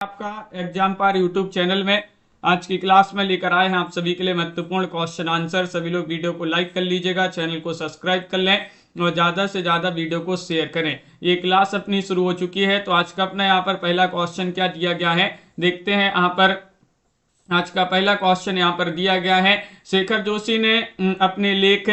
आपका एग्जाम पार YouTube channel में आज की क्लास में लेकर आए हैं आप सभी के लिए महत्वपूर्ण क्वेश्चन आंसर। सभी लोग वीडियो को लाइक कर लीजिएगा, चैनल को सब्सक्राइब कर लें और ज़्यादा से ज़्यादा वीडियो को शेयर करें। ये क्लास अपनी शुरू हो चुकी है, तो आज का अपना यहाँ पर पहला क्वेश्चन क्या दिया गया है देखते हैं। यहाँ पर आज का पहला क्वेश्चन यहाँ पर दिया गया है, शेखर जोशी ने अपने लेख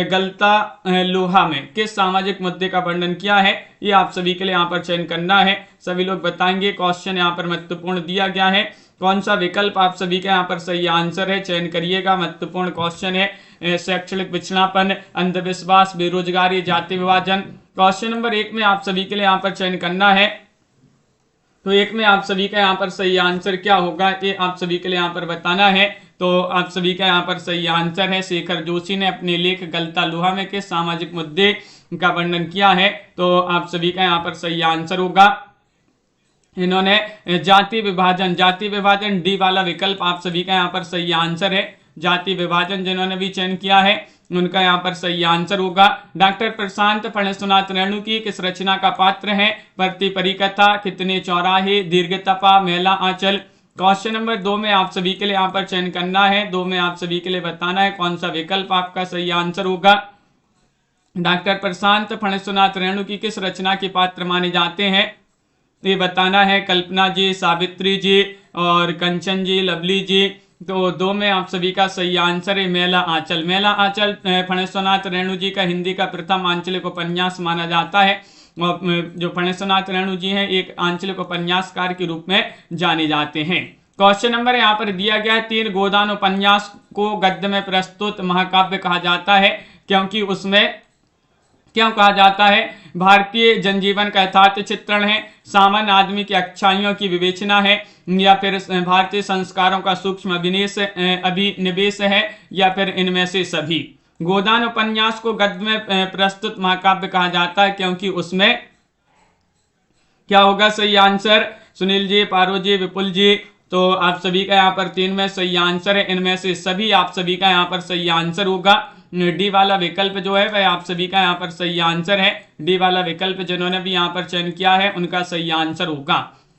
गलता लोहा में किस सामाजिक मुद्दे का वर्णन किया है, ये आप सभी के लिए यहाँ पर चयन करना है। सभी लोग बताएंगे। क्वेश्चन यहाँ पर महत्वपूर्ण दिया गया है, कौन सा विकल्प आप सभी का यहाँ पर सही आंसर है चयन करिएगा। महत्वपूर्ण क्वेश्चन है, शैक्षणिक पिछड़ापन, अंधविश्वास, बेरोजगारी, जाति विभाजन। क्वेश्चन नंबर 1 में आप सभी के लिए यहाँ पर चयन करना है, तो 1 में आप सभी का यहाँ पर सही आंसर क्या होगा ये आप सभी के लिए यहाँ पर बताना है। तो आप सभी का यहाँ पर सही आंसर है, शेखर जोशी ने अपने लेख गलता लोहा में किस सामाजिक मुद्दे का वर्णन किया है, तो आप सभी का यहाँ पर सही आंसर होगा। इन्होंने जाति विभाजन डी वाला विकल्प आप सभी का यहाँ पर सही आंसर है। जाति विभाजन जिन्होंने भी चयन किया है उनका यहाँ पर सही आंसर होगा। डॉक्टर प्रशांत फणीसुनाथ रेणु की किस रचना का पात्र है, प्रति परिकथा, कितने चौराहे, दीर्घतपा, मेला आंचल। क्वेश्चन नंबर 2 में आप सभी के लिए यहाँ पर चयन करना है, 2 में आप सभी के लिए बताना है कौन सा विकल्प आपका सही आंसर होगा। डॉक्टर प्रशांत फणीसुनाथ रेणु की किस रचना के पात्र माने जाते हैं, ये बताना है। कल्पना जी, सावित्री जी और कंचन जी, लवली जी। तो 2 में आप सभी का सही आंसर है मेला आंचल। मेला आंचल फणीसुनाथ रेणु जी का हिंदी का प्रथम आंचलिक उपन्यास माना जाता है और जो फणीसुनाथ रेणु जी हैं एक आंचलिक उपन्यासकार के रूप में जाने जाते हैं। क्वेश्चन नंबर यहाँ पर दिया गया है, 3 गोदान उपन्यास को गद्य में प्रस्तुत महाकाव्य कहा जाता है, क्योंकि उसमें क्यों कहा जाता है, भारतीय जनजीवन का यथार्थ चित्रण है, सामान्य आदमी की अच्छाइयों की विवेचना है, या फिर भारतीय संस्कारों का सूक्ष्म अभिनिवेश है, या फिर इनमें से सभी। गोदान उपन्यास को गद्य में प्रस्तुत महाकाव्य कहा जाता है, क्योंकि उसमें क्या होगा सही आंसर, सुनील जी, पारो जी, विपुल जी। तो आप सभी का यहाँ पर 3 में सही आंसर है, इनमें से सभी आप सभी का यहाँ पर सही आंसर होगा। डी वाला विकल्प जो है वह आप सभी का यहाँ पर सही आंसर है। डी वाला विकल्प जिन्होंने भी यहाँ पर चयन किया है उनका सही आंसर होगा।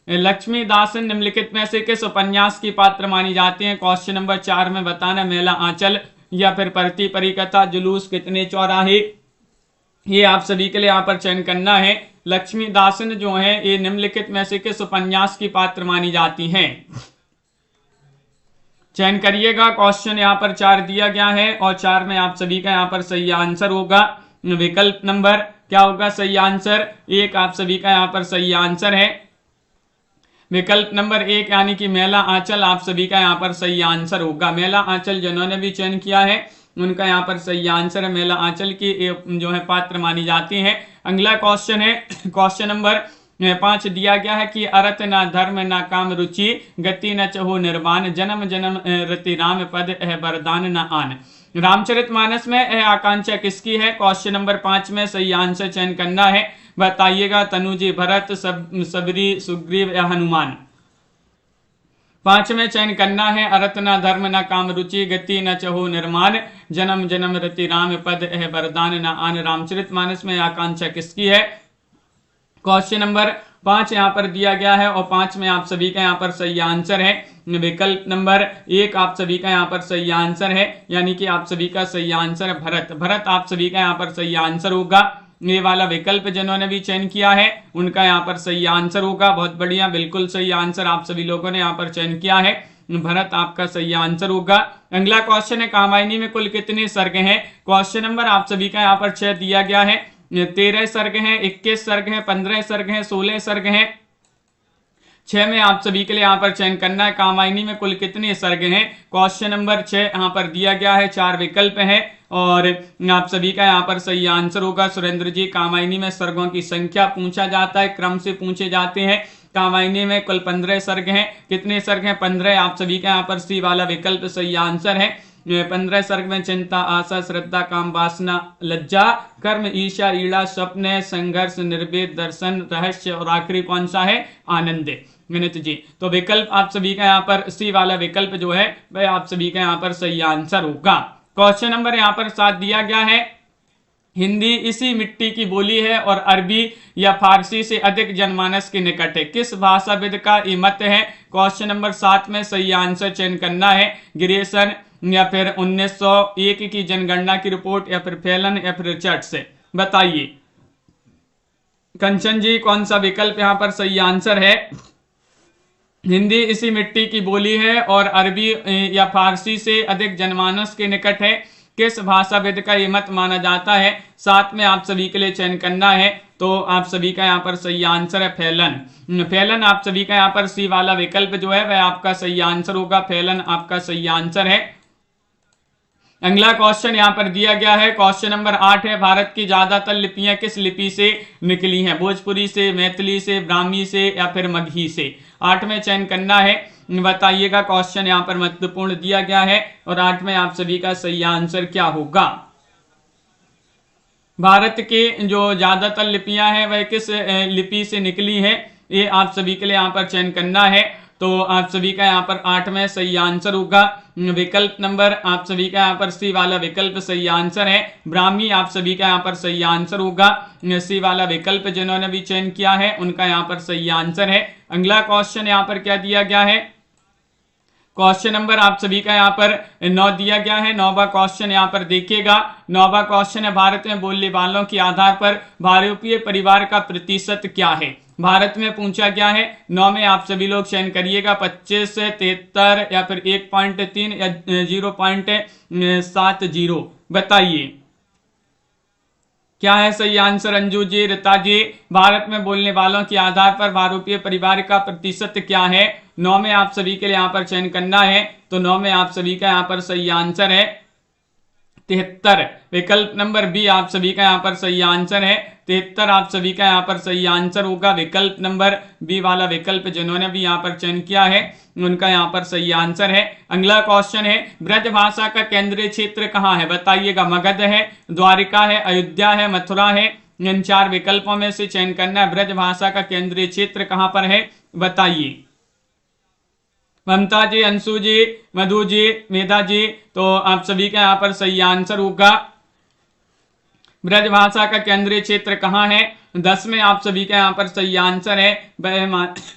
लक्ष्मीदासन निम्नलिखित में से किस उपन्यास की पात्र मानी जाती हैं, क्वेश्चन नंबर 4 में बताना, मेला आंचल या फिर प्रति परिकथा, जुलूस, कितने चौराहे। ये आप सभी के लिए यहाँ पर चयन करना है। लक्ष्मीदासन जो है ये निम्नलिखित में से किस उपन्यास की पात्र मानी जाती हैं, चयन करिएगा। क्वेश्चन यहाँ पर 4 दिया गया है और 4 में आप सभी का यहाँ पर सही आंसर होगा। विकल्प नंबर क्या होगा सही आंसर, 1 आप सभी का यहाँ पर सही आंसर है। विकल्प नंबर 1 यानी कि मेला आंचल आप सभी का यहाँ पर सही आंसर होगा। मेला आंचल जिन्होंने भी चयन किया है उनका यहाँ पर सही आंसर है, मेला आंचल की जो है पात्र मानी जाती है। अगला क्वेश्चन है, क्वेश्चन नंबर 5 दिया गया है कि अर्थ न धर्म न काम रुचि, गति न चहो निर्वाण, जन्म जन्म रति राम पद है वरदान न आन। रामचरितमानस में यह आकांक्षा किसकी है, क्वेश्चन नंबर 5 में सही आंसर चयन करना है, बताइएगा। तनुजी, भरत, सबरी, सुग्रीव या हनुमान। 5 में चयन करना है, अर्थ न धर्म न काम रुचि, गति न चहो निर्माण, जन्म जन्म रति राम पद है वरदान न आन। रामचरितमानस में आकांक्षा किसकी है, क्वेश्चन नंबर 5 यहाँ पर दिया गया है और 5 में आप सभी का यहाँ पर सही आंसर है। विकल्प नंबर 1 आप सभी का यहाँ पर सही आंसर है, यानी कि आप सभी का सही आंसर है भरत। भरत आप सभी का यहाँ पर सही आंसर होगा। ये वाला विकल्प जिन्होंने भी चयन किया है उनका यहाँ पर सही आंसर होगा। बहुत बढ़िया, बिल्कुल सही आंसर आप सभी लोगों ने यहाँ पर चयन किया है, भरत आपका सही आंसर होगा। अगला क्वेश्चन है, कामायनी में कुल कितने सर्ग हैं, क्वेश्चन नंबर आप सभी का यहाँ पर 6 दिया गया है। 13 सर्ग हैं, 21 सर्ग हैं, 15 सर्ग हैं, 16 सर्ग हैं। 6 में आप सभी के लिए यहाँ पर चयन करना है, कामायनी में कुल कितने सर्ग हैं। क्वेश्चन नंबर 6 यहाँ पर दिया गया है, 4 विकल्प हैं और आप सभी का यहाँ पर सही आंसर होगा। सुरेंद्र जी, कामायनी में सर्गों की संख्या पूछा जाता है, क्रम से पूछे जाते हैं। कामायनी में कुल 15 सर्ग हैं, कितने सर्ग हैं 15, आप सभी का यहाँ पर सी वाला विकल्प सही आंसर है। 15 सर्ग में चिंता, आशा, श्रद्धा, काम, वासना, लज्जा, कर्म, ईर्ष्या, ईड़ा, स्वप्न, संघर्ष, निर्वेद, दर्शन, रहस्य और आखिरी कौन सा है, आनंद। गणित जी, तो विकल्प आप सभी का यहाँ पर सी वाला विकल्प जो है वह आप सभी का यहाँ पर सही आंसर होगा। क्वेश्चन नंबर यहाँ पर 7 दिया गया है, हिंदी इसी मिट्टी की बोली है और अरबी या फारसी से अधिक जनमानस के निकट है। किस भाषाविद का ये मत है? क्वेश्चन नंबर 7 में सही आंसर चयन करना है। ग्रेसन या फिर 1901 की जनगणना की रिपोर्ट या फिर फैलन या फिर रिचर्ड से बताइए। कंचन जी कौन सा विकल्प यहाँ पर सही आंसर है? हिंदी इसी मिट्टी की बोली है और अरबी या फारसी से अधिक जनमानस के निकट है। किस भाषाविद का ये मत माना जाता है? साथ में आप सभी के लिए चयन करना है। तो आप सभी का यहाँ पर सही आंसर है फैलन। फैलन आप सभी का यहाँ पर सी वाला विकल्प जो है वह आपका सही आंसर होगा। फैलन आपका सही आंसर है। अगला क्वेश्चन यहाँ पर दिया गया है। क्वेश्चन नंबर 8 है, भारत की ज्यादातर लिपियां किस लिपि से निकली हैं? भोजपुरी से, मैथिली से, ब्राह्मी से या फिर मगही से? 8 में चयन करना है, बताइएगा। क्वेश्चन यहाँ पर महत्वपूर्ण दिया गया है और 8 में आप सभी का सही आंसर क्या होगा? भारत की जो ज्यादातर लिपियां हैं वह किस लिपि से निकली है, ये आप सभी के लिए यहाँ पर चयन करना है। तो आप सभी का यहाँ पर 8 में सही आंसर होगा। विकल्प नंबर आप सभी का यहाँ पर सी वाला विकल्प सही आंसर है। ब्राह्मी आप सभी का यहाँ पर सही आंसर होगा। सी वाला विकल्प जिन्होंने भी चयन किया है उनका यहाँ पर सही आंसर है। अगला क्वेश्चन यहाँ पर क्या दिया गया है? क्वेश्चन नंबर आप सभी का यहाँ पर 9 दिया गया है। 9वां क्वेश्चन यहाँ पर देखिएगा। 9वां क्वेश्चन है, भारत में बोलने वालों के आधार पर भारतीय परिवार का प्रतिशत क्या है? भारत में पूछा गया है। 9 में आप सभी लोग चयन करिएगा। 25, 73 या फिर 1.3 या 0.70 बताइए क्या है सही आंसर? अंजू जी, रीता जी, भारत में बोलने वालों के आधार पर भारतीय परिवार का प्रतिशत क्या है? 9 में आप सभी के लिए यहाँ पर चयन करना है। तो 9 में आप सभी का यहाँ पर सही आंसर है 73। विकल्प नंबर बी आप सभी का यहाँ पर सही आंसर है 73। आप सभी का यहाँ पर सही आंसर होगा। विकल्प नंबर बी वाला विकल्प जिन्होंने भी यहाँ पर चयन किया है उनका यहाँ पर सही आंसर है। अगला क्वेश्चन है, ब्रज भाषा का केंद्रीय क्षेत्र कहाँ है? बताइएगा। मगध है, द्वारिका है, अयोध्या है, मथुरा है? इन 4 विकल्पों में से चयन करना है। ब्रज भाषा का केंद्रीय क्षेत्र कहाँ पर है बताइए। ममता जी, अंशु जी, मधु जी, मेधा जी, तो आप सभी का यहाँ पर सही आंसर होगा। ब्रज भाषा का केंद्रीय क्षेत्र कहाँ है? 10 में आप सभी का यहाँ पर सही आंसर है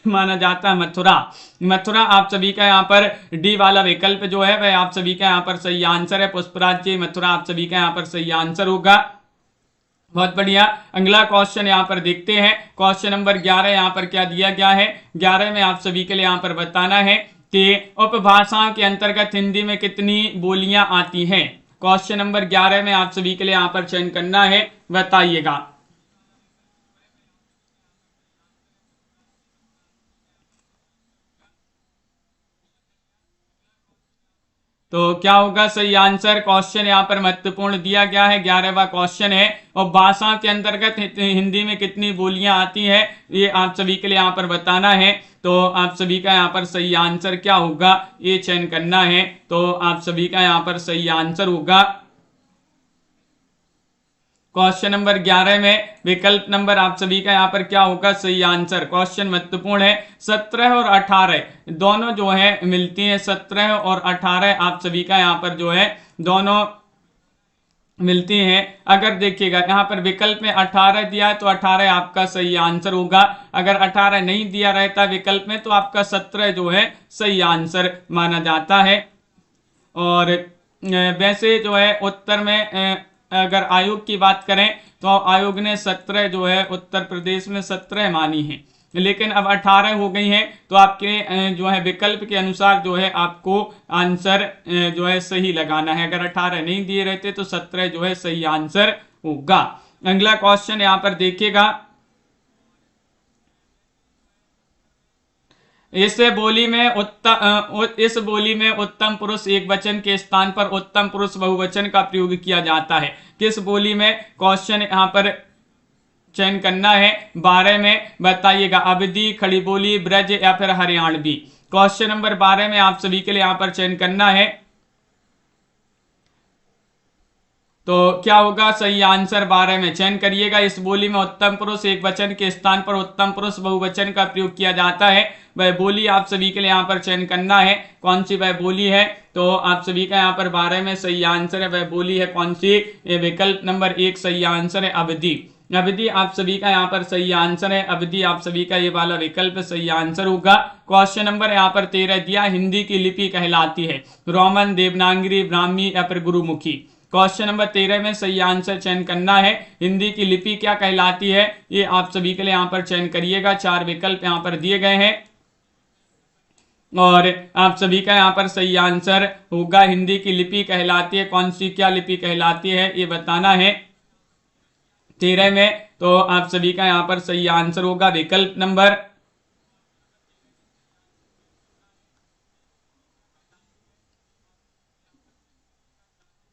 माना जाता है मथुरा। मथुरा आप सभी का यहाँ पर डी वाला विकल्प जो है वह आप सभी का यहाँ पर सही आंसर है। पुष्पराज जी, मथुरा आप सभी का यहाँ पर सही आंसर होगा। बहुत बढ़िया। अगला क्वेश्चन यहाँ पर देखते हैं। क्वेश्चन नंबर 11 यहाँ पर क्या दिया गया है? 11 में आप सभी के लिए यहाँ पर बताना है कि उपभाषाओं के अंतर्गत हिंदी में कितनी बोलियां आती हैं। क्वेश्चन नंबर 11 में आप सभी के लिए यहाँ पर चयन करना है, बताइएगा। तो क्या होगा सही आंसर? क्वेश्चन यहाँ पर महत्वपूर्ण दिया गया है। 11वां क्वेश्चन है, और भाषा के अंतर्गत हिंदी में कितनी बोलियां आती है, ये आप सभी के लिए यहाँ पर बताना है। तो आप सभी का यहाँ पर सही आंसर क्या होगा, ये चयन करना है। तो आप सभी का यहाँ पर सही आंसर होगा क्वेश्चन नंबर 11 में विकल्प नंबर आप सभी का यहाँ पर क्या होगा सही आंसर। क्वेश्चन महत्वपूर्ण है। 17 और 18 दोनों जो है मिलती हैं। 17 और 18 आप सभी का यहाँ पर जो है दोनों मिलती हैं। अगर देखिएगा यहाँ पर विकल्प में 18 दिया है तो 18 आपका सही आंसर होगा। अगर 18 नहीं दिया रहता विकल्प में तो आपका 17 जो है सही आंसर माना जाता है। और वैसे जो है उत्तर में अगर आयोग की बात करें तो आयोग ने 17 जो है उत्तर प्रदेश में 17 मानी है, लेकिन अब 18 हो गई हैं। तो आपके जो है विकल्प के अनुसार जो है आपको आंसर जो है सही लगाना है। अगर 18 नहीं दिए रहते तो 17 जो है सही आंसर होगा। अगला क्वेश्चन यहाँ पर देखिएगा। इस बोली में उत्तम पुरुष एक वचन के स्थान पर उत्तम पुरुष बहुवचन का प्रयोग किया जाता है। किस बोली में? क्वेश्चन यहाँ पर चयन करना है। 12 में बताइएगा। अवधी, खड़ी बोली, ब्रज या फिर हरियाणवी। क्वेश्चन नंबर 12 में आप सभी के लिए यहाँ पर चयन करना है। तो क्या होगा सही आंसर 12 में चयन करिएगा। इस बोली में उत्तम पुरुष एक वचन के स्थान पर उत्तम पुरुष बहुवचन का प्रयोग किया जाता है। वह बोली आप सभी के लिए यहाँ पर चयन करना है, कौन सी वह बोली है। तो आप सभी का यहाँ पर 12 में सही आंसर है, वह बोली है कौन सी। विकल्प नंबर 1 सही आंसर है अवधि। अवधि आप सभी का यहाँ पर सही आंसर है, अवधि आप सभी का ये वाला विकल्प सही आंसर होगा। क्वेश्चन नंबर यहाँ पर 13 दिया, हिंदी की लिपि कहलाती है रोमन, देवनागरी, ब्राह्मी या फिर गुरुमुखी। क्वेश्चन नंबर 13 में सही आंसर चयन करना है। हिंदी की लिपि क्या कहलाती है, ये आप सभी के लिए यहाँ पर चयन करिएगा। 4 विकल्प यहाँ पर दिए गए हैं और आप सभी का यहाँ पर सही आंसर होगा हिंदी की लिपि कहलाती है, कौन सी क्या लिपि कहलाती है ये बताना है 13 में। तो आप सभी का यहाँ पर सही आंसर होगा विकल्प नंबर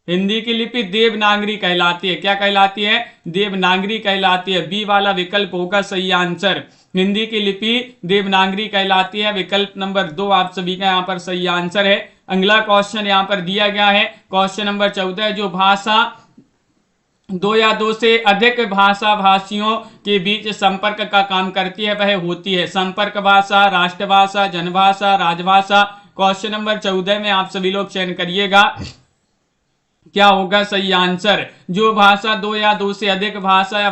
हिंदी की लिपि देवनागरी कहलाती है। क्या कहलाती है, देवनागरी कहलाती है। बी वाला विकल्प होगा सही आंसर, हिंदी की लिपि देवनागरी कहलाती है। विकल्प नंबर 2 आप सभी का यहाँ पर सही आंसर है। अगला क्वेश्चन यहाँ पर दिया गया है क्वेश्चन नंबर 14, जो भाषा 2 या 2 से अधिक भाषा भाषियों के बीच संपर्क का काम करती है वह होती है संपर्क भाषा, राष्ट्रभाषा, जनभाषा, राजभाषा। क्वेश्चन नंबर 14 में आप सभी लोग चयन करिएगा क्या होगा सही आंसर। जो भाषा 2 या 2 से अधिक भाषा या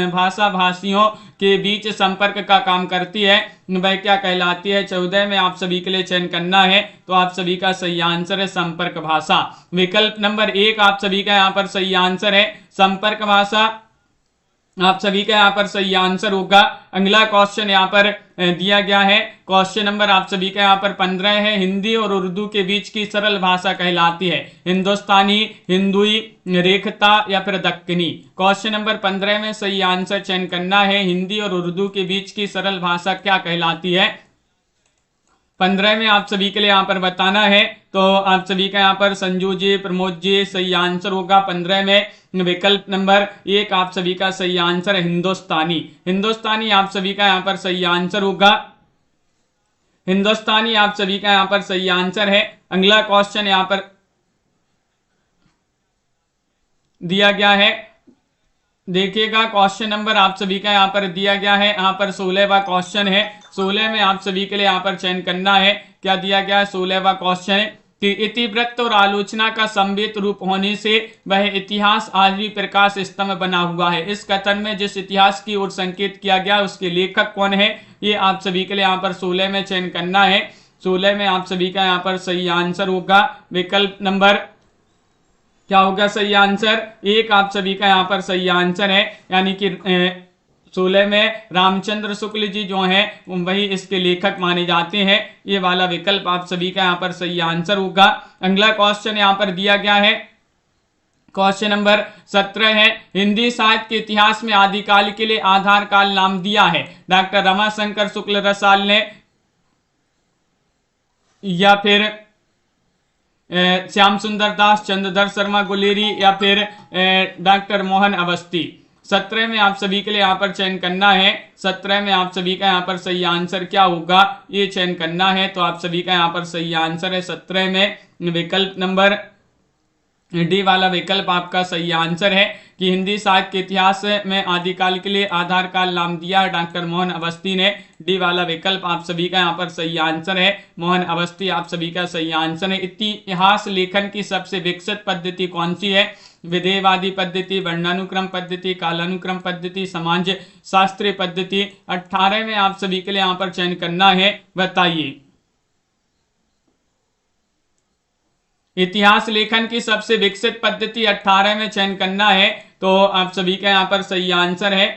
भाषा भाषियों के बीच संपर्क का काम करती है वह क्या कहलाती है। 14 में आप सभी के लिए चयन करना है, तो आप सभी का सही आंसर है संपर्क भाषा। विकल्प नंबर 1 आप सभी का यहाँ पर सही आंसर है संपर्क भाषा, आप सभी का यहाँ पर सही आंसर होगा। अगला क्वेश्चन यहाँ पर दिया गया है क्वेश्चन नंबर आप सभी का यहाँ पर 15 है, हिंदी और उर्दू के बीच की सरल भाषा कहलाती है हिंदुस्तानी, हिंदुई, रेखता या फिर दक्कनी। क्वेश्चन नंबर 15 में सही आंसर चयन करना है, हिंदी और उर्दू के बीच की सरल भाषा क्या कहलाती है। 15 में आप सभी के लिए यहाँ पर बताना है, तो आप सभी का यहाँ पर संजू जी, प्रमोद जी सही आंसर होगा 15 में। विकल्प नंबर 1 आप सभी का सही आंसर है हिंदुस्तानी। हिंदुस्तानी आप सभी का यहाँ पर सही आंसर होगा, हिंदुस्तानी आप सभी का यहाँ पर सही आंसर है। अगला क्वेश्चन यहाँ पर दिया गया है, देखिएगा क्वेश्चन नंबर आप सभी का यहाँ पर दिया गया है, यहाँ पर 16वां क्वेश्चन है। 16 में आप सभी के लिए यहाँ पर चयन करना है, क्या दिया गया है 16वां क्वेश्चन कि इतिवृत्त और आलोचना का संवेद रूप होने से वह इतिहास आज भी प्रकाश स्तंभ बना हुआ है। इस कथन में जिस इतिहास की ओर संकेत किया गया उसके लेखक कौन है, ये आप सभी के लिए यहाँ पर 16 में चयन करना है। 16 में आप सभी का यहाँ पर सही आंसर होगा विकल्प नंबर क्या होगा सही आंसर 1 आप सभी का यहाँ पर सही आंसर है, यानी कि 16 में रामचंद्र शुक्ल जी जो हैं वही इसके लेखक माने जाते हैं। ये वाला विकल्प आप सभी का यहाँ पर सही आंसर होगा। अगला क्वेश्चन यहाँ पर दिया गया है क्वेश्चन नंबर 17 है, हिंदी साहित्य के इतिहास में आदिकाल के लिए आधार काल नाम दिया है डॉक्टर रमाशंकर शुक्ल रसाल ने या फिर श्याम सुंदर दास, चंद्रधर शर्मा गुलेरी या फिर डॉक्टर मोहन अवस्थी। 17 में आप सभी के लिए यहाँ पर चयन करना है। 17 में आप सभी का यहाँ पर सही आंसर क्या होगा ये चयन करना है, तो आप सभी का यहाँ पर सही आंसर है 17 में विकल्प नंबर डी वाला विकल्प आपका सही आंसर है कि हिंदी साहित्य के इतिहास में आदिकाल के लिए आधार काल नाम दिया है डॉक्टर मोहन अवस्थी ने। डी वाला विकल्प आप सभी का यहाँ पर सही आंसर है, मोहन अवस्थी आप सभी का सही आंसर है। इतिहास लेखन की सबसे विकसित पद्धति कौन सी है, विधेयवादी पद्धति, वर्णानुक्रम पद्धति, कालानुक्रम पद्धति, समाज शास्त्रीय पद्धति। 18 में आप सभी के लिए यहाँ पर चयन करना है, बताइए। इतिहास लेखन की सबसे विकसित पद्धति 18 में चयन करना है, तो आप सभी का यहाँ पर सही आंसर है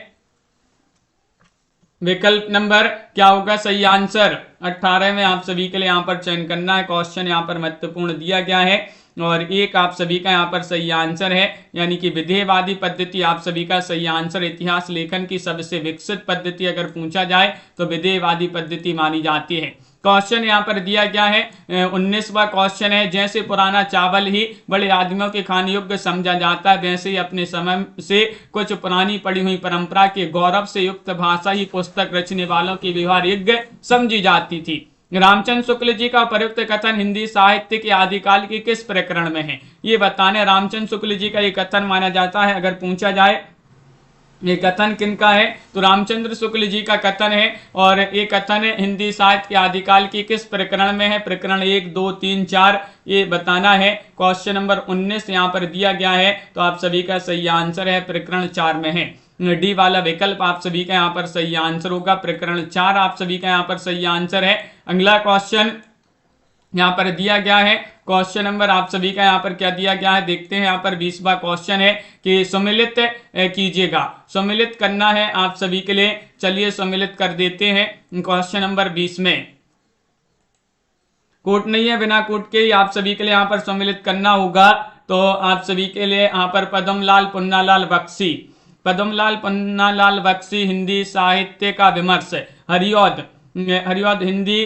विकल्प नंबर क्या होगा सही आंसर 18 में आप सभी के लिए यहाँ पर चयन करना है। क्वेश्चन यहाँ पर महत्वपूर्ण दिया गया है और 1 आप सभी का यहाँ पर सही आंसर है, यानी कि विधेयवादी पद्धति आप सभी का सही आंसर। इतिहास लेखन की सबसे विकसित पद्धति अगर पूछा जाए तो विधेयवादी पद्धति मानी जाती है। क्वेश्चन यहाँ पर दिया गया है 19वां क्वेश्चन है, जैसे पुराना चावल ही बड़े आदमियों के खाने योग्य समझा जाता है वैसे ही अपने समय से कुछ पुरानी पड़ी हुई परंपरा के गौरव से युक्त भाषा ही पुस्तक रचने वालों की व्यवहार योग्य समझी जाती थी। रामचंद्र शुक्ल जी का उपर्युक्त कथन हिंदी साहित्य के आदिकाल की किस प्रकरण में है, ये बताने। रामचंद्र शुक्ल जी का ये कथन माना जाता है, अगर पूछा जाए ये कथन किनका है, तो रामचंद्र शुक्ल जी का कथन है। और ये कथन हिंदी साहित्य के आदिकाल की किस प्रकरण में है, प्रकरण 1, 2, 3, 4 ये बताना है। क्वेश्चन नंबर 19 यहाँ पर दिया गया है, तो आप सभी का सही आंसर है प्रकरण 4 में है। डी वाला विकल्प आप सभी का यहाँ पर सही आंसर होगा, प्रकरण 4 आप सभी का यहाँ पर सही आंसर है। अगला क्वेश्चन यहाँ पर दिया गया है, क्वेश्चन नंबर आप सभी का यहाँ पर क्या दिया गया है, देखते हैं। यहाँ पर 20वां क्वेश्चन है कि सम्मिलित कीजिएगा, सम्मिलित करना है आप सभी के लिए। चलिए सम्मिलित कर देते हैं क्वेश्चन नंबर 20 में। कोट नहीं है, बिना कोट के ही आप सभी के लिए यहाँ पर सम्मिलित करना होगा। तो आप सभी के लिए यहाँ पर पद्मलाल पुन्नालाल बख्शी, पद्मलाल पुन्नालाल बख्शी हिंदी साहित्य का विमर्श, हरिऔध, हरिऔध हिंदी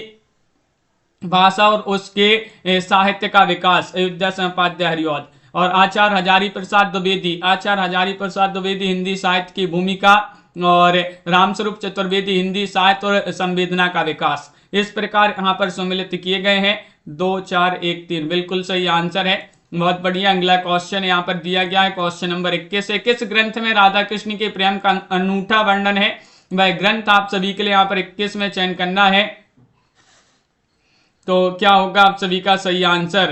भाषा और उसके साहित्य का विकास, अयोध्या संपाद्य हरिऔध। और आचार्य हजारी प्रसाद द्विवेदी, आचार्य हजारी प्रसाद द्विवेदी हिंदी साहित्य की भूमिका, और रामस्वरूप चतुर्वेदी हिंदी साहित्य और संवेदना का विकास। इस प्रकार यहाँ पर सम्मिलित किए गए हैं। 2, 4, 1, 3 बिल्कुल सही आंसर है, बहुत बढ़िया। अगला क्वेश्चन यहाँ पर दिया गया है, क्वेश्चन नंबर 21 है, किस ग्रंथ में राधा कृष्ण के प्रेम का अनूठा वर्णन है, वह ग्रंथ आप सभी के लिए यहाँ पर 21 में चयन करना है। तो क्या होगा आप सभी का सही आंसर,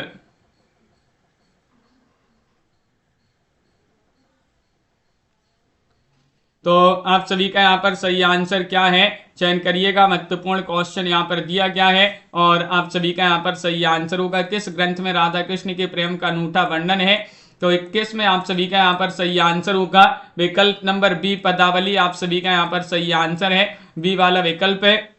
तो आप सभी का यहाँ पर सही आंसर क्या है, चयन करिएगा। महत्वपूर्ण क्वेश्चन यहाँ पर दिया गया है और आप सभी का यहाँ पर सही आंसर होगा, किस ग्रंथ में राधा कृष्ण के प्रेम का अनूठा वर्णन है। तो 21 में आप सभी का यहाँ पर सही आंसर होगा विकल्प नंबर बी, पदावली आप सभी का यहाँ पर सही आंसर है, बी वाला विकल्प है।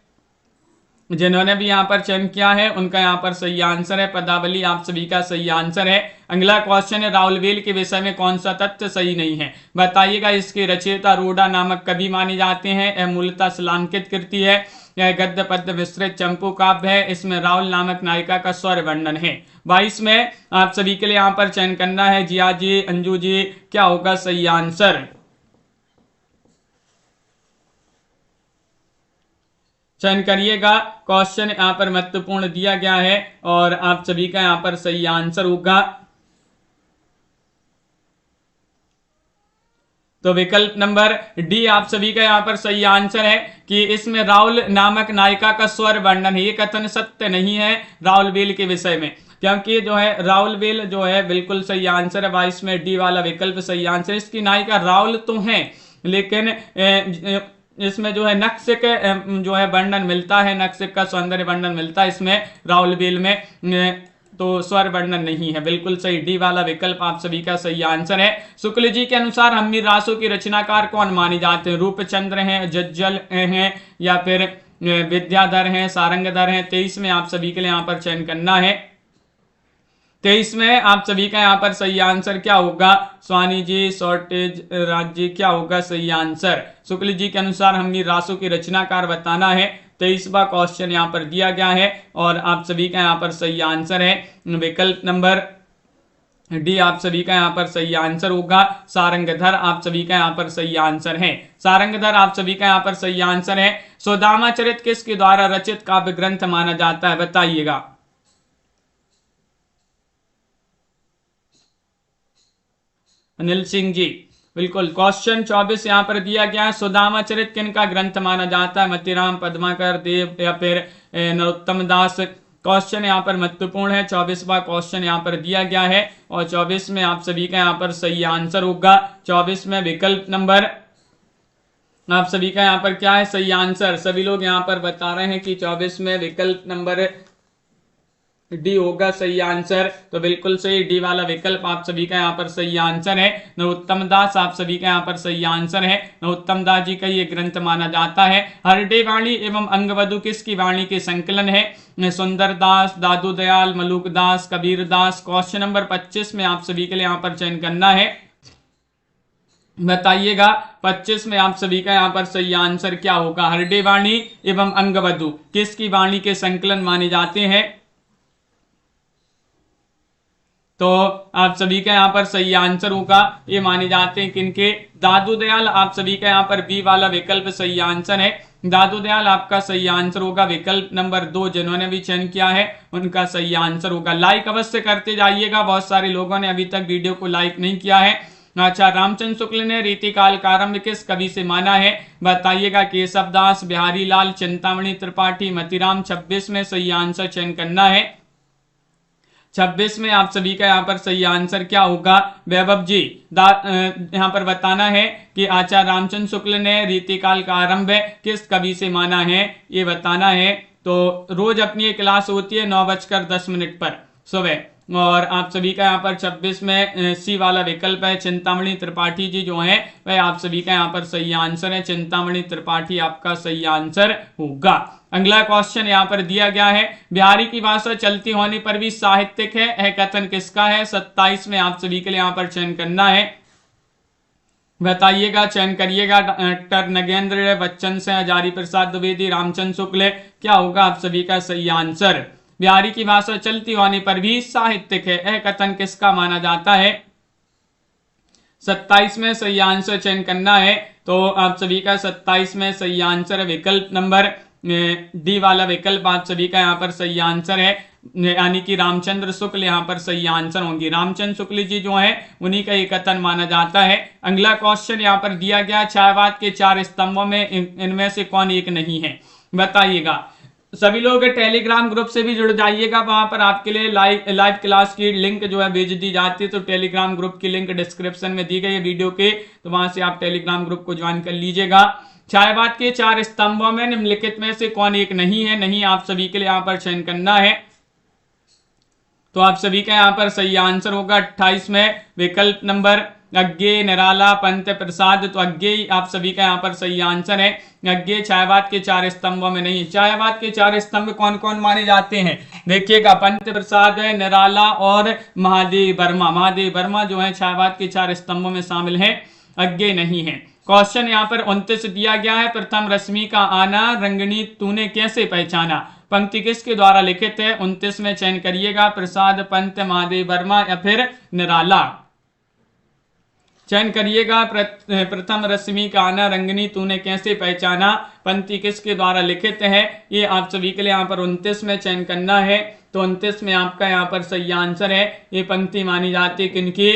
जिन्होंने भी यहाँ पर चयन किया है उनका यहाँ पर सही आंसर है, पदावली आप सभी का सही आंसर है। अगला क्वेश्चन है, राउलवेल के विषय में कौन सा तथ्य सही नहीं है, बताइएगा। इसके रचयिता रोडा नामक कवि माने जाते हैं, यह मूलतः शिलांकित कृति है, यह गद्य पद्य मिश्रित चंपू काव्य है, इसमें राहुल नामक नायिका का स्वर वर्णन है। 22 में आप सभी के लिए यहाँ पर चयन करना है, जिया जी, अंजू जी, क्या होगा सही आंसर, चयन करिएगा। क्वेश्चन यहाँ पर महत्वपूर्ण दिया गया है और आप सभी का यहाँ पर सही आंसर होगा, तो विकल्प नंबर डी आप सभी का यहाँ पर सही आंसर है कि इसमें राहुल नामक नायिका का स्वर वर्णन है। ये कथन सत्य नहीं है राउलवेल के विषय में, क्योंकि जो है राउलवेल जो है बिल्कुल सही आंसर है। 22 में डी वाला विकल्प सही आंसर। इसकी नायिका राहुल तो है, लेकिन इसमें जो है नक्सिक जो है वर्णन मिलता है, नक्सिक का सौंदर्य वर्णन मिलता है इसमें राउलवेल में, तो स्वर वर्णन नहीं है, बिल्कुल सही, डी वाला विकल्प आप सभी का सही आंसर है। शुक्ल जी के अनुसार हम्मीर रासों की रचनाकार कौन माने जाते हैं, रूपचंद्र हैं, जज्जल हैं, या फिर विद्याधर हैं, सारंगधर हैं। 23 में आप सभी के लिए यहाँ पर चयन करना है। 23 में आप सभी का यहाँ पर सही आंसर क्या होगा, स्वानी जी, शॉर्टेज राज जी, क्या होगा सही आंसर। शुक्ल जी के अनुसार हम्मीर रासों की रचनाकार बताना है। 23वां क्वेश्चन यहाँ पर दिया गया है और आप सभी का यहाँ पर सही आंसर है विकल्प नंबर डी आप सभी का यहाँ पर सही आंसर होगा, सारंगधर आप सभी का यहाँ पर सही आंसर है, सारंगधर आप सभी का यहाँ पर सही आंसर है। सुदामा चरित किसके द्वारा रचित काव्य ग्रंथ माना जाता है, बताइएगा। अनिल सिंह जी, बिल्कुल। क्वेश्चन 24 यहाँ पर दिया गया है, सुदामा चरित किनका ग्रंथ माना जाता है, मतीराम, पद्माकर, देव या फिर नरोत्तम दास। क्वेश्चन यहाँ पर महत्वपूर्ण है, 24वां क्वेश्चन यहाँ पर दिया गया है और 24 में आप सभी का यहाँ पर सही आंसर होगा। 24 में विकल्प नंबर आप सभी का यहाँ पर क्या है सही आंसर, सभी लोग यहाँ पर बता रहे हैं कि 24 में विकल्प नंबर डी होगा सही आंसर, तो बिल्कुल सही, डी वाला विकल्प आप सभी का यहाँ पर सही आंसर है। नरोत्तम दास आप सभी का यहाँ पर सही आंसर है, नरोत्तम दास जी का ये ग्रंथ माना जाता है। हरडे वाणी एवं अंगवधु किसकी वाणी के संकलन है, सुंदर दास, दादू दयाल, मलूक दास, कबीर दास। क्वेश्चन नंबर 25 में आप सभी के लिए यहाँ पर चयन करना है, बताइएगा। 25 में आप सभी का यहाँ पर सही आंसर क्या होगा, हरडे वाणी एवं अंगवधु किसकी वाणी के संकलन माने जाते हैं। तो आप सभी का यहाँ पर सही आंसर होगा, ये माने जाते हैं किनके, दादू दयाल। आप सभी का यहाँ पर बी वाला विकल्प सही आंसर है, दादू दयाल आपका सही आंसर होगा। विकल्प नंबर 2 जिन्होंने भी चयन किया है उनका सही आंसर होगा। लाइक अवश्य करते जाइएगा, बहुत सारे लोगों ने अभी तक वीडियो को लाइक नहीं किया है। अच्छा, रामचंद्र शुक्ल ने रीतिकाल का आरंभ किस कवि से माना है, बताइएगा। केशवदास, बिहारी लाल, चिंतामणि त्रिपाठी, मतीराम। 26 में सही आंसर चयन करना है। 26 में आप सभी का यहाँ पर सही आंसर क्या होगा, वैभव जी। यहाँ पर बताना है कि आचार्य रामचंद्र शुक्ल ने रीतिकाल का आरंभ किस कवि से माना है, ये बताना है। तो रोज अपनी क्लास होती है 9:10 पर सुबह, और आप सभी का यहाँ पर 26 में सी वाला विकल्प है। चिंतामणि त्रिपाठी जी जो है वह आप सभी का यहाँ पर सही आंसर है। चिंतामणि त्रिपाठी आपका सही आंसर होगा। अगला क्वेश्चन यहाँ पर दिया गया है, बिहारी की भाषा चलती होने पर भी साहित्यिक है, यह कथन किसका है। 27 में आप सभी के लिए यहाँ पर चयन करना है, बताइएगा, चयन करिएगा। डॉक्टर नगेंद्र बच्चन से, हजारी प्रसाद द्विवेदी, रामचंद्र शुक्ल, क्या होगा आप सभी का सही आंसर। बिहारी की भाषा चलती होने पर भी साहित्यिक है, यह कथन किसका माना जाता है। 27 में सही आंसर चयन करना है। तो आप सभी का 27 में सही आंसर है विकल्प नंबर डी वाला विकल्प आप सभी का यहाँ पर सही आंसर है, यानी कि रामचंद्र शुक्ल यहाँ पर सही आंसर होंगे। रामचंद्र शुक्ल जी जो है उन्हीं का एक कथन माना जाता है। अगला क्वेश्चन यहाँ पर दिया गया, छायावाद के 4 स्तंभों में इनमें से कौन एक नहीं है, बताइएगा। सभी लोग टेलीग्राम ग्रुप से भी जुड़ जाइएगा, वहां पर आपके लिए लाइव क्लास की लिंक जो है भेज दी जाती है। तो टेलीग्राम ग्रुप की लिंक डिस्क्रिप्शन में दी गई है वीडियो के, तो वहां से आप टेलीग्राम ग्रुप को ज्वाइन कर लीजिएगा। छायावाद के 4 स्तंभों में निम्नलिखित में से कौन एक नहीं है, नहीं आप सभी के लिए यहाँ पर चयन करना है। तो आप सभी का यहाँ पर सही आंसर होगा 28 में विकल्प नंबर अज्ञे, निराला, पंत प्रसाद। तो अज्ञे आप सभी का यहाँ पर सही आंसर है। अज्ञे छायावाद के 4 स्तंभों में नहीं। छायावाद के 4 स्तंभ कौन कौन माने जाते हैं, देखिएगा, पंत प्रसाद है, निराला और महादेव वर्मा। महादेव वर्मा जो है छायावाद के 4 स्तंभों में शामिल है, अज्ञे नहीं है। क्वेश्चन यहाँ पर 29 दिया गया है, प्रथम रश्मि का आना रंगनी तूने कैसे पहचाना, पंक्ति किसके द्वारा लिखित है। 29 में चयन करिएगा, प्रसाद, पंत, महादेव वर्मा या फिर निराला। चयन करिएगा, प्रथम रश्मि का आना रंगनी तूने कैसे पहचाना, पंक्ति किसके द्वारा लिखित है, ये आप सभी के लिए यहाँ पर 29 में चयन करना है। तो 29 में आपका यहाँ पर सही आंसर है। ये पंक्ति मानी जाती है किनकी,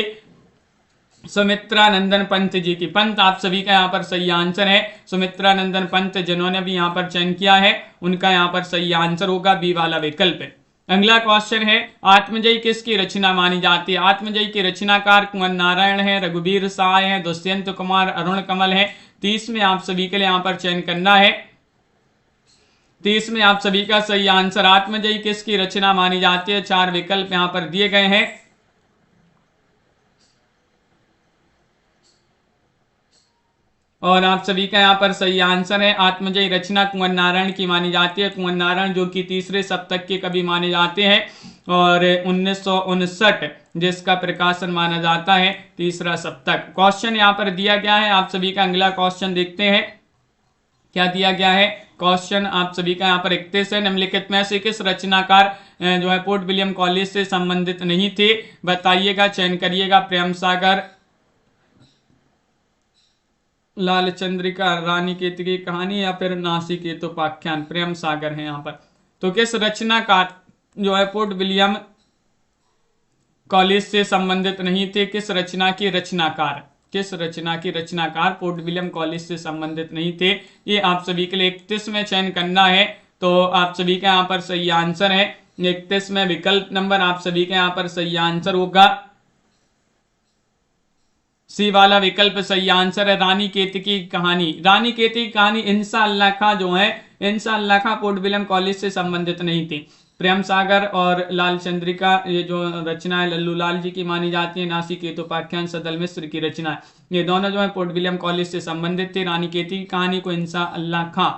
सुमित्रा नंदन पंत जी की। पंत आप सभी का यहाँ पर सही आंसर है। सुमित्रा नंदन पंत जिन्होंने भी यहाँ पर चयन किया है उनका यहाँ पर सही आंसर होगा बी वाला विकल्प। अगला क्वेश्चन है, आत्मजयी किसकी रचना मानी जाती है। आत्मजयी के रचनाकार कुंवर नारायण है, रघुवीर सहाय है, दुष्यंत कुमार, अरुण कमल है। 30 में आप सभी के लिए यहाँ पर चयन करना है। 30 में आप सभी का सही आंसर, आत्मजयी किसकी रचना मानी जाती है। 4 विकल्प यहाँ पर दिए गए हैं। और आप सभी का यहाँ पर सही आंसर है, आत्मजयी रचना कुंवर नारायण की मानी जाती है। कुंवर नारायण जो कि 3रे सप्तक के कवि माने जाते हैं, और 1959 जिसका प्रकाशन माना जाता है 3रा सप्तक। क्वेश्चन यहाँ पर दिया गया है, आप सभी का अगला क्वेश्चन देखते हैं क्या दिया गया है। क्वेश्चन आप सभी का यहाँ पर 31 है, निम्नलिखित में से किस रचनाकार जो है पोर्ट विलियम कॉलेज से संबंधित नहीं थे, बताइएगा, चयन करिएगा। प्रेम सागर, लाल चंद्रिका, रानी केतकी की कहानी या फिर नासिकेतो उपाख्यान। प्रेम सागर है यहाँ पर। तो किस रचनाकार जो है पोर्ट विलियम कॉलेज से संबंधित नहीं थे, किस रचना की रचनाकार, किस रचना की रचनाकार पोर्ट विलियम कॉलेज से संबंधित नहीं थे, ये आप सभी के लिए 31 में चयन करना है। तो आप सभी का यहाँ पर सही आंसर है 31 में विकल्प नंबर आप सभी का यहाँ पर सही आंसर होगा सी वाला विकल्प सही आंसर है। रानी केतकी की कहानी, रानी केतकी की कहानी इंशाअल्लाह खां जो है, इंशाअल्लाह खां पोर्ट विलियम कॉलेज से संबंधित नहीं थी। प्रेम सागर और लाल चंद्रिका ये जो रचना है लल्लू लाल जी की मानी जाती है। नासिकेतो उपाख्यान सदल मिश्र की रचना है, ये दोनों जो है पोर्ट विलियम कॉलेज से संबंधित थे। रानी केतकी की कहानी को इंशाअल्लाह खां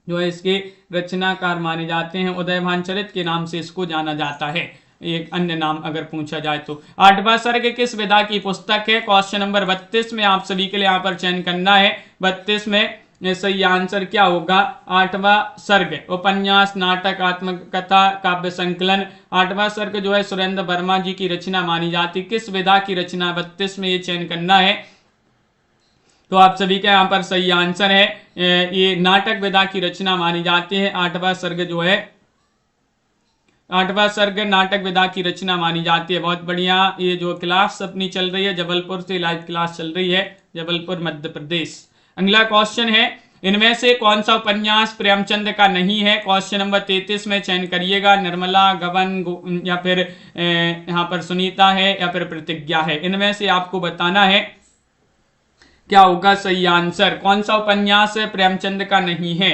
जो है इसके रचनाकार माने जाते हैं। उदयभान चरित के नाम से इसको जाना जाता है, एक अन्य नाम अगर पूछा जाए तो। 8वां सर्ग किस विधा की पुस्तक है। क्वेश्चन नंबर 32 में आप सभी के लिए यहाँ पर चयन करना है। 32 में सही आंसर क्या होगा? 8वां सर्ग। उपन्यास, नाटक, आत्मकथा, काव्य संकलन। 8वां सर्ग जो है सुरेंद्र वर्मा जी की रचना मानी जाती। किस विधा की रचना? 32 में ये चयन करना है। तो आप सभी का यहाँ पर सही आंसर है ये नाटक विधा की रचना मानी जाती है। 8वां सर्ग जो है 8वां सर्ग नाटक विधा की रचना मानी जाती है। बहुत बढ़िया। ये जो क्लास अपनी चल रही है जबलपुर से लाइव क्लास चल रही है, जबलपुर मध्य प्रदेश। अगला क्वेश्चन है, इनमें से कौन सा उपन्यास प्रेमचंद का नहीं है? क्वेश्चन नंबर 33 में चयन करिएगा। निर्मला, गबन या फिर यहाँ पर सुनीता है या फिर प्रतिज्ञा है। इनमें से आपको बताना है क्या होगा सही आंसर। कौन सा उपन्यास प्रेमचंद का नहीं है?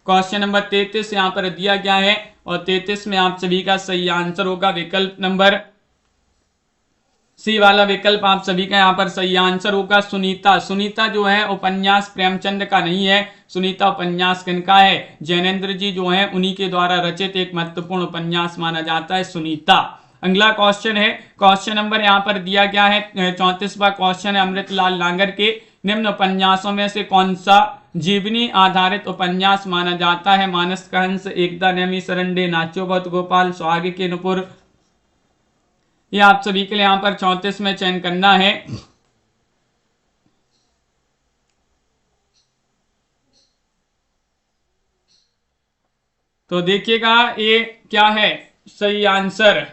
क्वेश्चन नंबर 33 यहाँ पर दिया गया है और 33 में आप सभी का सही आंसर होगा विकल्प नंबर सी वाला विकल्प आप सभी का यहाँ पर सही आंसर होगा सुनीता। सुनीता जो है उपन्यास प्रेमचंद का नहीं है। सुनीता उपन्यास किनका है? जैनेन्द्र जी जो है उन्हीं के द्वारा रचित एक महत्वपूर्ण उपन्यास माना जाता है सुनीता। अगला क्वेश्चन है, क्वेश्चन नंबर यहाँ पर दिया गया है 34वां क्वेश्चन है अमृतलाल लांगर के निम्न उपन्यासों में से कौन सा जीवनी आधारित उपन्यास माना जाता है? मानस का हंस, एकता नेमी सरंडे, नाचो बहुत गोपाल, सुहाग के नुपुर। ये आप सभी के लिए यहाँ पर 34 में चयन करना है। तो देखिएगा ये क्या है सही आंसर।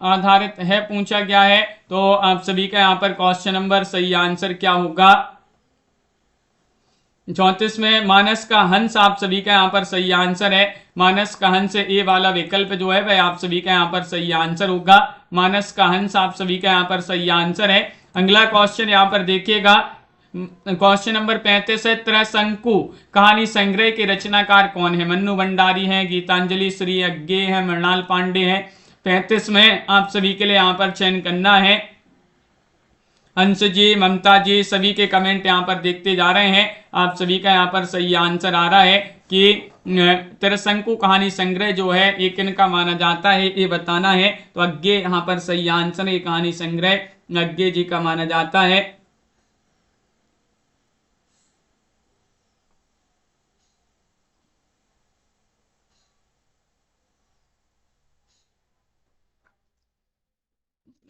आधारित है पूछा गया है। तो आप सभी का यहाँ पर क्वेश्चन नंबर सही आंसर क्या होगा? 34 में मानस का हंस आप सभी का यहाँ पर सही आंसर है। मानस का हंस ए वाला विकल्प जो है वह आप सभी का यहाँ पर सही आंसर होगा। मानस का हंस आप सभी का यहाँ पर सही आंसर है। अगला क्वेश्चन यहाँ पर देखिएगा, क्वेश्चन नंबर 35 है त्रिशंकु कहानी संग्रह के रचनाकार कौन है? मन्नू भंडारी है, गीतांजलि श्री अज्ञे है, मृणाल पांडे है। 35 में आप सभी के लिए यहाँ पर चयन करना है। हंस जी, ममता जी सभी के कमेंट यहाँ पर देखते जा रहे हैं। आप सभी का यहाँ पर सही आंसर आ रहा है कि त्रिशंकु कहानी संग्रह जो है ये किनका माना जाता है ये बताना है। तो अज्ञे यहाँ पर सही आंसर है, कहानी संग्रह अज्ञे जी का माना जाता है।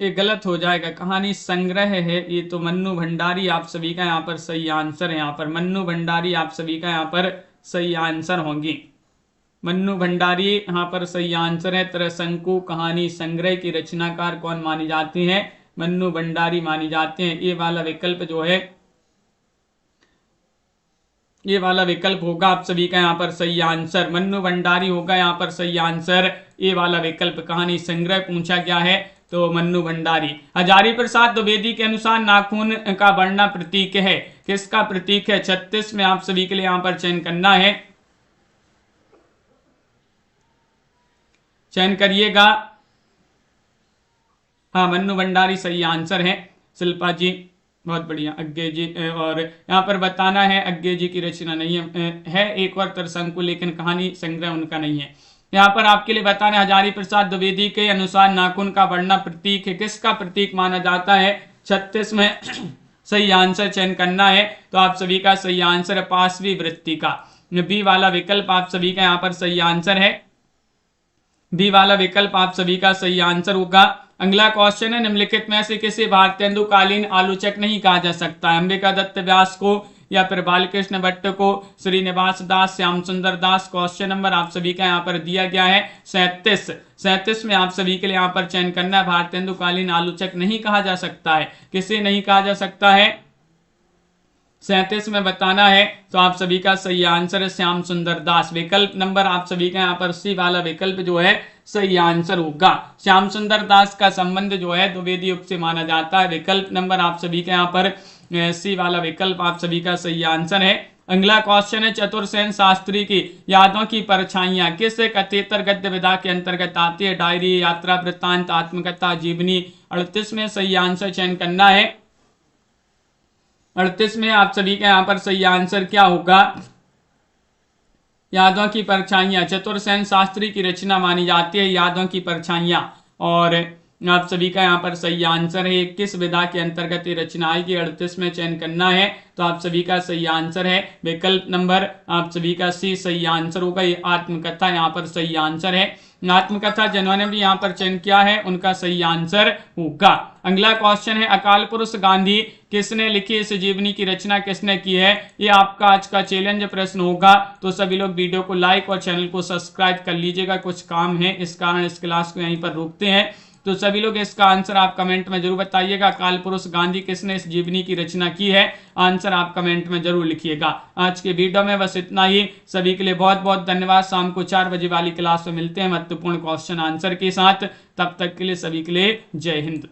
ये गलत हो जाएगा, कहानी संग्रह है ये तो मन्नू भंडारी आप सभी का यहाँ पर सही आंसर है। यहाँ पर मन्नू भंडारी आप सभी का यहाँ पर सही आंसर होंगी। मन्नू भंडारी यहाँ पर सही आंसर है। त्रिशंकु कहानी संग्रह की रचनाकार कौन मानी जाती है? मन्नू भंडारी मानी जाते हैं। ये वाला विकल्प जो है ये वाला विकल्प होगा आप सभी का यहाँ पर सही आंसर। मन्नू भंडारी होगा यहाँ पर सही आंसर। ये वाला विकल्प कहानी संग्रह पूछा गया है तो मन्नू भंडारी। हजारी प्रसाद द्विवेदी के अनुसार नाखून का बढ़ना प्रतीक है, किसका प्रतीक है? 36 में आप सभी के लिए यहाँ पर चयन करना है। चयन करिएगा। हाँ, मन्नू भंडारी सही आंसर है। शिल्पा जी बहुत बढ़िया। अज्ञे जी और यहाँ पर बताना है अज्ञे जी की रचना नहीं है एक और त्रिशंकु, लेकिन कहानी संग्रह उनका नहीं है। यहाँ पर आपके लिए बताना है हजारी प्रसाद द्विवेदी के अनुसार नाखून का बढ़ना प्रतीक है, किसका प्रतीक माना जाता है? 36 में सही आंसर चयन करना है। तो आप सभी का सही आंसर है पांचवी वृत्ति का। बी वाला विकल्प आप सभी का यहाँ पर सही आंसर है। बी वाला विकल्प आप सभी का सही आंसर होगा। अगला क्वेश्चन है निम्नलिखित में से किसी भारतेंदुकालीन आलोचक नहीं कहा जा सकता है? अंबिका दत्त व्यास को या फिर बालकृष्ण भट्ट को, श्रीनिवास दास, श्याम सुंदर दास। क्वेश्चन नंबर आप सभी का यहाँ पर दिया गया है 37 में आप सभी के लिए यहाँ पर चयन करना है। भारतेंदुकालीन आलोचक नहीं कहा जा सकता है, किसे नहीं कहा जा सकता है? 37 में बताना है। तो आप सभी का सही आंसर है श्याम सुंदर दास। विकल्प नंबर आप सभी का यहाँ पर सी वाला विकल्प जो है सही आंसर होगा। श्याम सुंदर दास का संबंध जो है द्विवेदी युग से माना जाता है। विकल्प नंबर आप सभी के यहाँ पर सी वाला विकल्प आप सभी का सही आंसर है। अगला क्वेश्चन है चतुर्सेन शास्त्री की यादों की परछाइयां किस कथेतर गद्य विधा के अंतर्गत आती है? डायरी, यात्रा वृत्तांत, आत्मकथा, जीवनी। 38 में सही आंसर चयन करना है। 38 में आप सभी का यहाँ पर सही आंसर क्या होगा? यादों की परछाइयां चतुर्सेन शास्त्री की रचना मानी जाती है, यादों की परछाइयां। और आप सभी का यहाँ पर सही आंसर है। किस विधा के अंतर्गत ये रचना आएगी, 38 में चयन करना है। तो आप सभी का सही आंसर है विकल्प नंबर आप सभी का सी सही आंसर होगा। ये आत्मकथा यहाँ पर सही आंसर है। आत्मकथा जिन्होंने भी यहाँ पर चयन किया है उनका सही आंसर होगा। अगला क्वेश्चन है, अकाल पुरुष गांधी किसने लिखी, इस जीवनी की रचना किसने की है? ये आपका आज का चैलेंज प्रश्न होगा। तो सभी लोग वीडियो को लाइक और चैनल को सब्सक्राइब कर लीजिएगा। कुछ काम है इस कारण इस क्लास को यहीं पर रोकते हैं। तो सभी लोग इसका आंसर आप कमेंट में जरूर बताइएगा। काल पुरुष गांधी किसने इस जीवनी की रचना की है, आंसर आप कमेंट में जरूर लिखिएगा। आज के वीडियो में बस इतना ही। सभी के लिए बहुत बहुत धन्यवाद। शाम को 4 बजे वाली क्लास में मिलते हैं महत्वपूर्ण क्वेश्चन आंसर के साथ। तब तक के लिए सभी के लिए जय हिंद।